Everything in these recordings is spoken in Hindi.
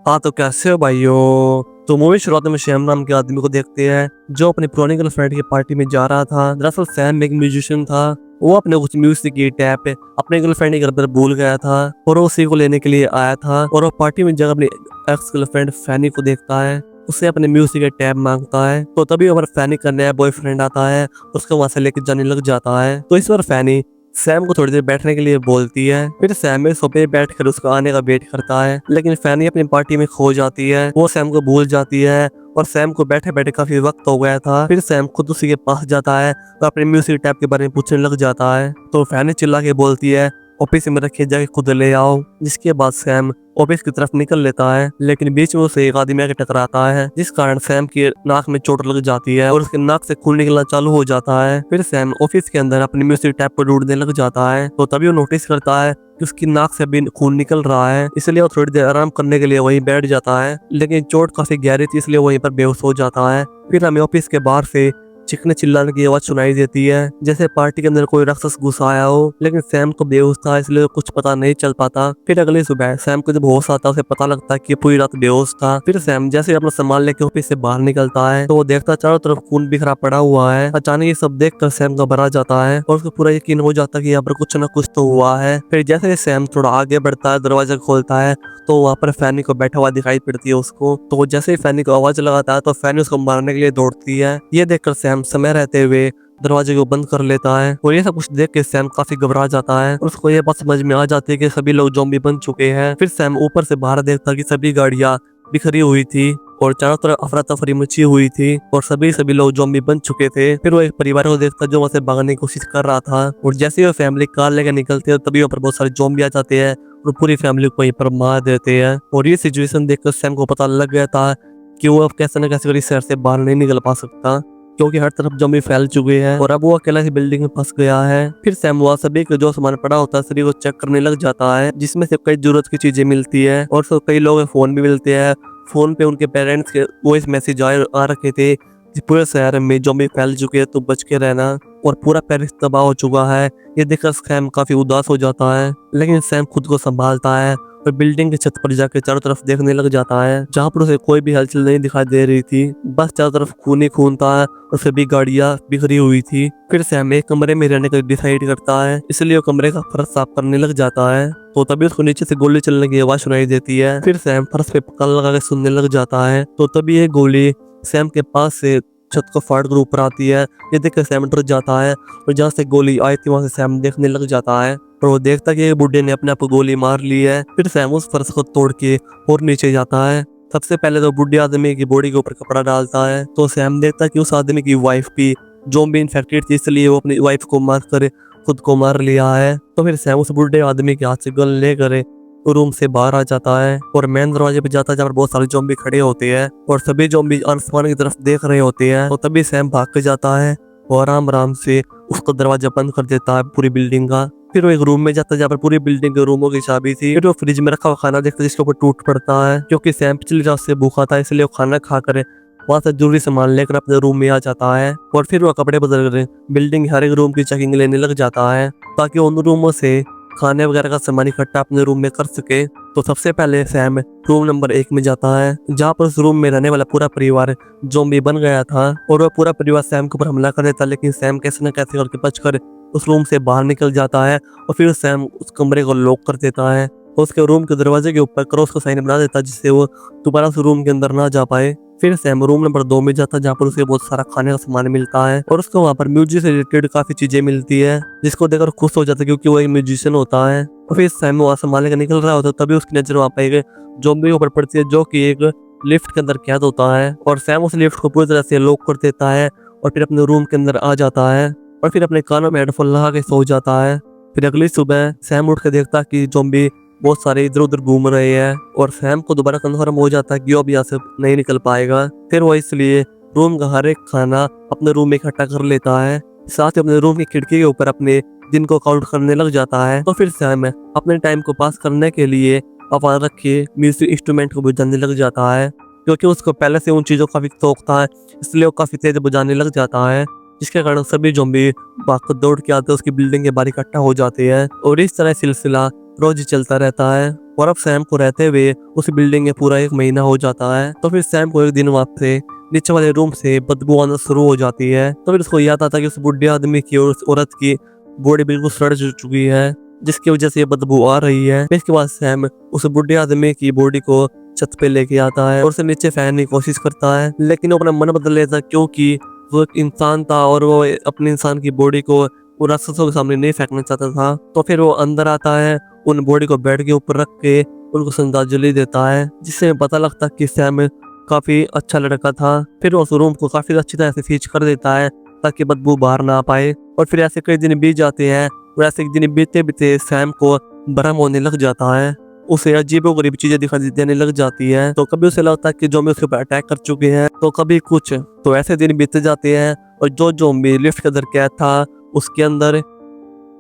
हाँ, तो कैसे हो भाइयों। तो मूवी शुरुआत में श्याम नाम के आदमी को देखते हैं जो अपनी पुरानी गर्लफ्रेंड की पार्टी में जा रहा था। दरअसल सैम एक म्यूजिशियन था। वो अपने कुछ म्यूजिक की टैप अपने गर्लफ्रेंड के घर पर भूल गया था और वो उसी को लेने के लिए आया था। और वो पार्टी में जब अपनी एक्स गर्लफ्रेंड फैनी को देखता है, उसे अपने म्यूजिक के टैब मांगता है। तो तभी हमारा फैनी का नया बॉयफ्रेंड आता है, उसको वहां से लेकर जाने लग जाता है। तो इस बार फैनी सैम को थोड़ी देर बैठने के लिए बोलती है। फिर सैम एक सोफे पे बैठकर उसको आने का वेट करता है, लेकिन फैनी अपनी पार्टी में खो जाती है। वो सैम को भूल जाती है और सैम को बैठे बैठे काफी वक्त हो गया था। फिर सैम खुद उसी के पास जाता है और अपने म्यूजिक टैब के बारे में पूछने लग जाता है। तो फैनी चिल्ला के बोलती है, ऑफिस में रखे जाके खुद ले आओ। जिसके बाद सैम ऑफिस की तरफ निकल लेता है, लेकिन बीच में उसे एक आदमी आके टकराता है, जिस कारण सैम की नाक में चोट लग जाती है और उसके नाक से खून निकलना चालू हो जाता है। फिर सैम ऑफिस के अंदर अपनी म्यूजिक टैब को ढूंढने लग जाता है। तो तभी वो नोटिस करता है कि उसकी नाक से भी खून निकल रहा है, इसलिए वो थोड़ी देर आराम करने के लिए वहीं बैठ जाता है, लेकिन चोट काफी गहरी थी इसलिए वहीं पर बेहोश हो जाता है। फिर हमें ऑफिस के बाहर से चीखने चिल्लाने की आवाज सुनाई देती है, जैसे पार्टी के अंदर कोई राक्षस घुस आया हो। लेकिन सैम को बेहोश था इसलिए कुछ पता नहीं चल पाता। फिर अगली सुबह सैम को जब होश आता है, उसे पता लगता है कि पूरी रात बेहोश था। फिर सैम जैसे ही अपना सामान लेके ऑफिस से बाहर निकलता है, तो वो देखता चारों तरफ खून बिखरा पड़ा हुआ है। अचानक ये सब देखकर सैम घबरा जाता है और उसको पूरा यकीन हो जाता है कि यहाँ पर कुछ न कुछ तो हुआ है। फिर जैसे ही सैम थोड़ा आगे बढ़ता है, दरवाजा खोलता है, तो वहाँ पर फैनी को बैठा हुआ दिखाई पड़ती है उसको। तो वो जैसे ही फैनी को आवाज लगाता है, तो फैनी उसको मारने के लिए दौड़ती है। ये देखकर सैम समय रहते हुए दरवाजे को बंद कर लेता है और ये सब कुछ देख के सैम काफी घबरा जाता है और उसको ये बात समझ में आ जाती है कि सभी लोग ज़ॉम्बी बन चुके हैं। फिर सैम ऊपर से बाहर देखता है कि सभी गाड़ियां बिखरी हुई थी और चारों तरफ अफरा तफरी मची हुई थी और सभी लोग ज़ॉम्बी बन चुके थे। फिर वो एक परिवार को देखता जो वहां से भागने की कोशिश कर रहा था और जैसे ही वो फैमिली कार लेकर निकलती है, तभी वहाँ पर बहुत सारे ज़ॉम्बी आ जाते हैं और पूरी फैमिली को वहीं पर मार देते हैं। और ये सिचुएशन देखकर सैम को पता लग गया था कि वो अब कैसे न कैसे इस शहर से बाहर नहीं निकल पा सकता, क्योंकि हर तरफ ज़ॉम्बी फैल चुके हैं और अब वो अकेला ही बिल्डिंग में फंस गया है। फिर सैम वहाँ सभी का जो सामान पड़ा होता है सभी को चेक करने लग जाता है, जिसमें से कई जरूरत की चीजें मिलती है और कई लोगों के फोन भी मिलते हैं। फोन पे उनके पेरेंट्स के वॉइस मैसेज आ रखे थे कि पूरे शहर में ज़ॉम्बी फैल चुके हैं, तो बच के रहना और पूरा पेरिस तबाह हो चुका है। ये देखकर सैम काफी उदास हो जाता है, लेकिन सैम खुद को संभालता है और बिल्डिंग की छत पर जाकर चारों तरफ देखने लग जाता है, जहाँ पर उसे कोई भी हलचल नहीं दिखाई दे रही थी। बस चारों तरफ खून ही खून था और सभी गाड़ियां बिखरी हुई थी। फिर सैम एक कमरे में रहने का डिसाइड करता है, इसलिए वो कमरे का फर्श साफ करने लग जाता है। तो तभी उसको नीचे से गोली चलने की आवाज सुनाई देती है। फिर सैम फर्श पे पकड़ लगा के सुनने लग जाता है, तो तभी एक गोली सैम के पास से छत को फाड़ कर ऊपर आती है। ये देखकर सैम डर जाता है और जहाँ से गोली आई थी वहां से सैम देखने लग जाता है और वो देखता है कि बुड्ढे ने अपने आप को गोली मार ली है। फिर सैम उस फर्श को तोड़ के और नीचे जाता है। सबसे पहले तो बुढ़े आदमी की बॉडी के ऊपर कपड़ा डालता है, तो सैम देखता है कि उस आदमी की वाइफ भी ज़ॉम्बी इन्फेक्टेड थी, इसलिए वो अपनी वाइफ को मार कर खुद को मार लिया है। तो फिर सैम उस बुढ़े आदमी के हाथ से गन लेकर रूम से बाहर आ जाता है और मेन दरवाजे पे जाता है, जहाँ पर बहुत सारे ज़ॉम्बी खड़े होते हैं और सभी ज़ॉम्बी आसमान की तरफ देख रहे होते हैं। तो तभी सैम भाग के जाता है और आराम आराम से उसका दरवाजा बंद कर देता है पूरी बिल्डिंग का। फिर वो एक रूम में जाता है जहाँ पर पूरी बिल्डिंग के रूमों की चाबी थी। फिर वो फ्रिज में रखा हुआ खाना देखता है जिसके ऊपर टूट पड़ता है, क्योंकि सैम पिछली रात से भूखा था, इसलिए वो खाना खाकर वहां से जरूरी सामान लेकर अपने रूम में आ जाता है और फिर वो कपड़े बदल कर बिल्डिंग हर एक रूम की चेकिंग लेने लग जाता है, ताकि उन रूमों से खाने वगैरह का सामान इकट्ठा अपने रूम में कर सके। तो सबसे पहले सैम रूम नंबर 1 में जाता है, जहाँ पर उस रूम में रहने वाला पूरा परिवार ज़ॉम्बी बन गया था और वह पूरा परिवार सैम के ऊपर हमला कर देता, लेकिन सैम कैसे न कैसे करके बचकर उस रूम से बाहर निकल जाता है और फिर सैम उस कमरे को लॉक कर देता है और उसके रूम के दरवाजे के ऊपर क्रॉस का साइन बना देता है, जिससे वो दोबारा उस रूम के अंदर ना जा पाए। फिर सैम रूम नंबर 2 में जाता है, जहाँ पर उसे बहुत सारा खाने का सामान मिलता है और उसको वहाँ पर म्यूजिक से रिलेटेड काफी चीजें मिलती है, जिसको देखकर खुश हो जाता है क्योंकि वो एक म्यूजिशियन होता है। और फिर सैम वहाँ सामान लेकर निकल रहा होता है, तभी उसकी नजर वहाँ पर एक ज़ॉम्बी के ऊपर पड़ती है, जो कि एक लिफ्ट के अंदर कैद होता है और सैम उस लिफ्ट को पूरी तरह से लॉक कर देता है और फिर अपने रूम के अंदर आ जाता है और फिर अपने कानों में हेडफोन लगा के सो जाता है। फिर अगली सुबह सैम उठ के देखता है कि ज़ॉम्बी बहुत सारे इधर उधर घूम रहे हैं और सैम को दोबारा कंफर्म हो जाता है कि वो अब यहाँ से नहीं निकल पाएगा। फिर वो इसलिए रूम का हर एक खाना अपने रूम में इकट्ठा कर लेता है, साथ ही अपने रूम की खिड़की के ऊपर अपने दिन को काउंट करने लग जाता है। तो फिर सैम अपने टाइम को पास करने के लिए वहाँ रखे म्यूजिक इंस्ट्रूमेंट को बजाने लग जाता है, क्योंकि उसको पहले से उन चीज़ों का काफी शौक था, इसलिए वो काफी तेज बजाने लग जाता है, जिसके कारण सभी ज़ॉम्बी भाग कर दौड़ के आते उसकी बिल्डिंग के बाहर इकट्ठा हो जाते हैं और इस तरह सिलसिला रोज ही चलता रहता है। और अब सैम को रहते हुए उस बिल्डिंग में पूरा 1 महीना हो जाता है। तो फिर सैम को एक दिन वहाँ से नीचे वाले रूम से बदबू आना शुरू हो जाती है। तो फिर उसको याद आता है कि उस बुढ़े आदमी की और उस औरत की बॉडी बिल्कुल सड़ चुकी है, जिसकी वजह से ये बदबू आ रही है। फिर इसके बाद सैम उस बुढ़े आदमी की बॉडी को छत पे लेके आता है और उसे नीचे फेंकने की कोशिश करता है, लेकिन वो अपना मन बदल लेता है क्योंकि वो एक इंसान था और वो अपने इंसान की बॉडी को वो राक्षसों के सामने नहीं फेंकना चाहता था। तो फिर वो अंदर आता है, उन बॉडी को बेड के ऊपर रख के उनको श्रद्धांजलि देता है, जिससे पता लगता है कि सैम काफी अच्छा लड़का था। फिर वो उस रूम को काफी अच्छी तरह से सीच कर देता है ताकि बदबू बाहर ना आ पाए। और फिर ऐसे कई दिन बीत जाते हैं और ऐसे दिन बीतते बीते सैम को भ्रम होने लग जाता है। उसे अजीबोगरीब चीजें दिखाई देने लग जाती है। तो कभी उसे लगता है कि ज़ॉम्बी उसके ऊपर अटैक कर चुके हैं, तो कभी कुछ। तो ऐसे दिन बीतते जाते हैं और जो ज़ॉम्बी लिफ्ट के अंदर कैद था उसके अंदर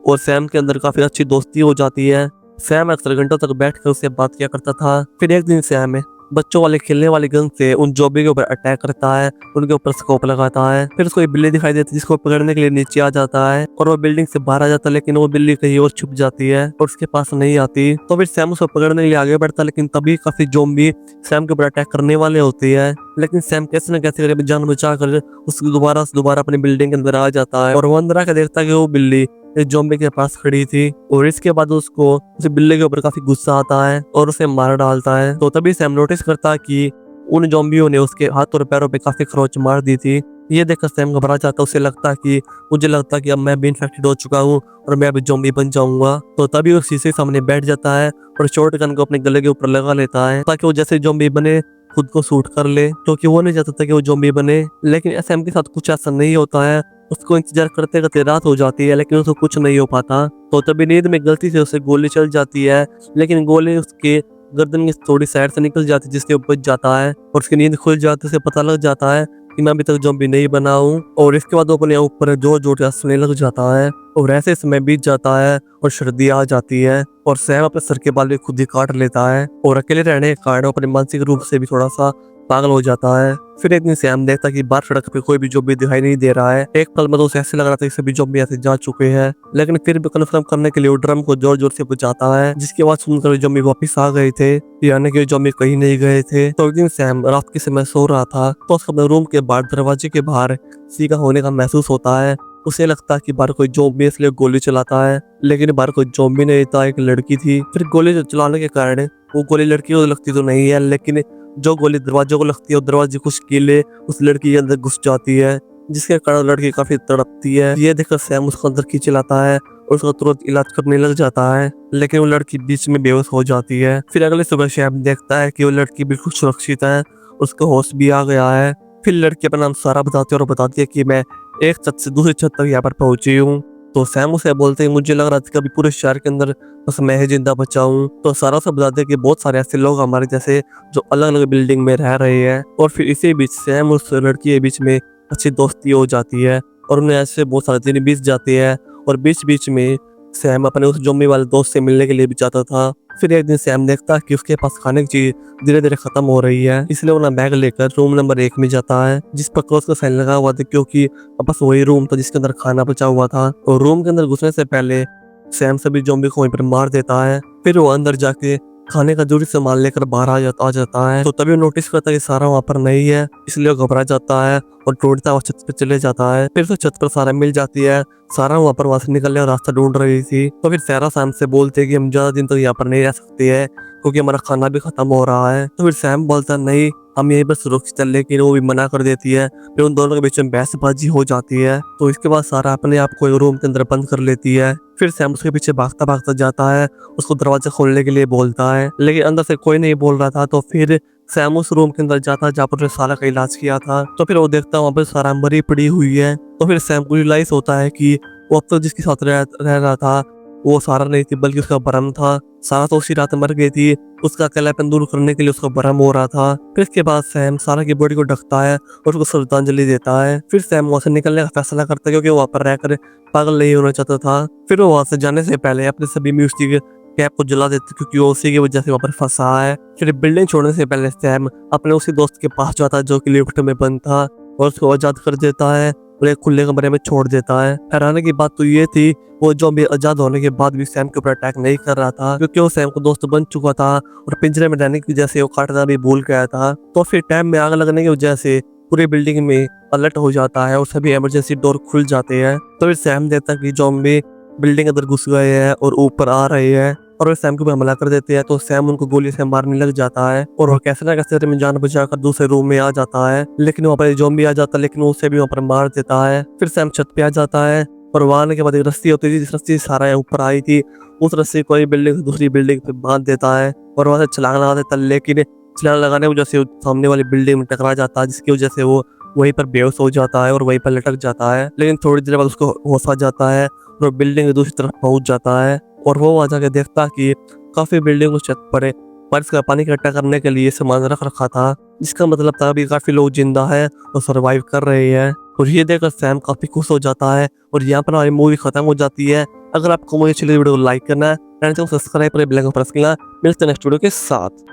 और सैम के अंदर काफी अच्छी दोस्ती हो जाती है। सैम अक्सर घंटों तक बैठकर उससे बात किया करता था। फिर एक दिन सैम बच्चों वाले खेलने वाले गन से उन ज़ॉम्बी के ऊपर अटैक करता है, उनके ऊपर स्कोप लगाता है। फिर उसको एक बिल्ली दिखाई देती है जिसको पकड़ने के लिए नीचे आ जाता है और वो बिल्डिंग से बाहर आ जाता है, लेकिन वो बिल्ली कहीं और छुप जाती है और उसके पास नहीं आती। तो फिर सैम उसको पकड़ने के लिए आगे बढ़ता है, लेकिन तभी काफी ज़ॉम्बी सैम के ऊपर अटैक करने वाले होते हैं। लेकिन सैम कैसे न कैसे करके जान बचा कर उसको दोबारा अपनी बिल्डिंग के अंदर आ जाता है और वो अंदर आकर देखता है कि वो बिल्ली एक ज़ॉम्बी के पास खड़ी थी। और इसके बाद उसको उस बिल्ली के ऊपर काफी गुस्सा आता है और उसे मार डालता है। तो तभी सैम नोटिस करता है कि उन ज़ॉम्बियों ने उसके हाथ और पैरों पे काफी खरोच मार दी थी। ये देखकर सैम घबरा जाता है। उसे लगता है कि मुझे लगता है कि अब मैं भी इन्फेक्टेड हो चुका हूँ और मैं अभी ज़ॉम्बी बन जाऊंगा। तो तभी वो शीशे के सामने बैठ जाता है और शॉर्ट गन को अपने गले के ऊपर लगा लेता है ताकि वो जैसे ज़ॉम्बी बने खुद को शूट कर ले, क्योंकि वो नहीं चाहता था कि वो ज़ॉम्बी बने। लेकिन सैम के साथ कुछ ऐसा नहीं होता है। उसको इंतजार करते करते रात हो जाती है, लेकिन उसको कुछ नहीं हो पाता। तो तभी नींद में गलती से उसे गोली चल जाती है, लेकिन गोली उसके गर्दन की थोड़ी साइड से निकल जाती है जिसके ऊपर जाता है और उसकी नींद खुल जाती है। उसे पता लग जाता है कि मैं अभी तक ज़ॉम्बी नहीं बना हूँ। और इसके बाद वो अपने ऊपर जोर जोर से हंसने लग जाता है और ऐसे समय बीत जाता है और सर्दी आ जाती है और सैम अपने सर के बाल भी खुद ही काट लेता है और अकेले रहने के कारण अपने मानसिक रूप से भी थोड़ा सा पागल हो जाता है। फिर एक दिन सैम देखता कि बाहर सड़क पे कोई भी ज़ॉम्बी दिखाई नहीं दे रहा है। एक पल में तो उसे ऐसे लग रहा था कि सभी ज़ॉम्बी ऐसे जा चुके हैं, लेकिन फिर भी कंफर्म करने के लिए वो ड्रम को जोर जोर से बजाता है, जिसकी आवाज सुनकर ज़ॉम्बी वापस आ गए थे, यानी कि ज़ॉम्बी कहीं नहीं गए थे। तो एक दिन सैम रात के समय सो रहा था तो उसको अपने रूम के बाहर दरवाजे के बाहर सीखा होने का महसूस होता है। उसे लगता है कि बाहर कोई ज़ॉम्बी इसलिए गोली चलाता है, लेकिन बाहर कोई ज़ॉम्बी नहीं था, एक लड़की थी। फिर गोली चलाने के कारण वो गोली लड़की को लगती तो नहीं है, लेकिन जो गोली दरवाजे को लगती है वो दरवाजे कुछ कीले उस लड़की के अंदर घुस जाती है, जिसके कारण लड़की काफी तड़पती है। ये देखकर सैम उसको अंदर खींच लाता है और उसका तुरंत इलाज करने लग जाता है, लेकिन वो लड़की बीच में बेहोश हो जाती है। फिर अगले सुबह सैम देखता है कि वो लड़की बिल्कुल सुरक्षित है, उसका होश भी आ गया है। फिर लड़की अपना नाम सारा बताती है और बताती है कि मैं एक छत से दूसरी छत तक यहाँ पर पहुंची हूँ। तो सैम उसे बोलते हैं मुझे लग रहा था कि अभी पूरे शहर के अंदर बस मैं ही जिंदा बचा हूँ। तो सारा उसे बताते हैं कि बहुत सारे ऐसे लोग हमारे जैसे जो अलग अलग बिल्डिंग में रह रहे हैं। और फिर इसी बीच सैम और उस लड़की के बीच में अच्छी दोस्ती हो जाती है और उन्हें ऐसे बहुत सारे दिन बीत जाते हैं और बीच बीच में सैम अपने उस ज़ॉम्बी वाले दोस्त से मिलने के लिए भी जाता था। फिर एक दिन सैम देखता है कि उसके पास खाने की चीज धीरे धीरे खत्म हो रही है, इसलिए वो ना बैग लेकर रूम नंबर 1 में जाता है, जिस पर क्रॉस का साइन लगा हुआ था, क्योंकि बस वही रूम था जिसके अंदर खाना बचा हुआ था। और रूम के अंदर घुसने से पहले सैम सभी ज़ॉम्बी को वहीं पर मार देता है। फिर वो अंदर जाके खाने का जरूरी सामान लेकर बाहर आ जाता है। तो तभी वो नोटिस करता है कि सारा वहाँ पर नहीं है, इसलिए वो घबरा जाता है और दौड़ता हुआ छत पे चले जाता है। फिर तो छत पर सारा मिल जाती है। सारा वहाँ से निकलने का रास्ता ढूंढ रही थी। तो फिर सारा सैम से बोलते हैं कि हम ज्यादा दिन तक यहाँ पर नहीं रह सकते हैं क्योंकि हमारा खाना भी खत्म हो रहा है। तो फिर सैम बोलता है नहीं हम यहीं पर सुरक्षित है, लेकिन वो भी मना कर देती है। फिर उन दोनों के बीच में बहसबाजी हो जाती है। तो इसके बाद सारा अपने आप को एक रूम के अंदर बंद कर लेती है। फिर सैम उसके पीछे भागता भागता जाता है, उसको दरवाजा खोलने के लिए बोलता है, लेकिन अंदर से कोई नहीं बोल रहा था। तो फिर सैम उस रूम के अंदर जाता है जहाँ पर सारा का इलाज किया था। तो फिर वो देखता है वहाँ पर सारा मरी पड़ी हुई है। तो फिर सैम को रियलाइज होता है कि वो अब तक जिसके साथ रह रहा था वो सारा नहीं थी बल्कि उसका भरम था। सारा तो उसी रात मर गई थी, उसका अकेलापन दूर करने के लिए उसका भरम हो रहा था। फिर इसके बाद सैम सारा की बॉडी को ढकता है और उसको श्रद्धांजलि देता है। फिर सैम वहाँ से निकलने का फैसला करता है क्योंकि वहाँ पर रहकर पागल नहीं होना चाहता था। फिर वो वहाँ से जाने से पहले अपने सभी म्यूजिक कैप को जला देते क्योंकि वो उसी की वजह से वहाँ पर फंसा है। फिर बिल्डिंग छोड़ने से पहले सैम अपने उसी दोस्त के पास जाता है जो कि लिफ्ट में बंद था और उसको आजाद कर देता है। और एक खुले कमरे में छोड़ देता है। हैरानी की बात तो ये थी, वो ज़ॉम्बी आजाद होने के बाद भी सैम के ऊपर अटैक नहीं कर रहा था, क्योंकि वो सैम का दोस्त बन चुका था और पिंजरे में रहने की वजह से वो काटना भी भूल गया था। तो फिर टैब में आग लगने की वजह से पूरी बिल्डिंग में अलर्ट हो जाता है और सभी इमरजेंसी डोर खुल जाते हैं। तो फिर सैम देखता है कि ज़ॉम्बी बिल्डिंग अंदर घुस गए हैं और ऊपर आ रहे हैं और वो सैम के ऊपर हमला कर देते हैं। तो सैम उनको गोली से मारने लग जाता है और वो कैसे ना कैसे में जान बचाकर दूसरे रूम में आ जाता है, लेकिन वहाँ पर ज़ॉम्बी आ जाता है, लेकिन वो उसे भी वहाँ पर मार देता है। फिर सैम छत पे आ जाता है और वहाँ आने के बाद एक रस्सी होती थी, जिस रस्सी से सारा ऊपर आई थी, उस रस्सी को एक बिल्डिंग से दूसरी बिल्डिंग पे बांध देता है और वहाँ से छलांग लगा देता है। लेकिन छलांग लगाने की वजह से वो सामने वाली बिल्डिंग में टकरा जाता है, जिसकी वजह से वो वहीं पर बेहोश हो जाता है और वहीं पर लटक जाता है। लेकिन थोड़ी देर बाद उसको होश आ जाता है और बिल्डिंग की दूसरी तरफ पहुंच जाता है और वो वहाँ जाके देखता कि काफी बिल्डिंग उस छत पर बारिश का पानी इकट्ठा करने के लिए सामान रख रखा था, जिसका मतलब था अभी काफी लोग जिंदा है और सरवाइव कर रहे हैं। और ये देखकर सैम काफी खुश हो जाता है और यहाँ पर हमारी मूवी खत्म हो जाती है। अगर आपको मुझे अच्छी लगी वीडियो को लाइक करना है, चैनल को सब्सक्राइब करें, बेल आइकन प्रेस करना। मिलते हैं नेक्स्ट वीडियो के साथ।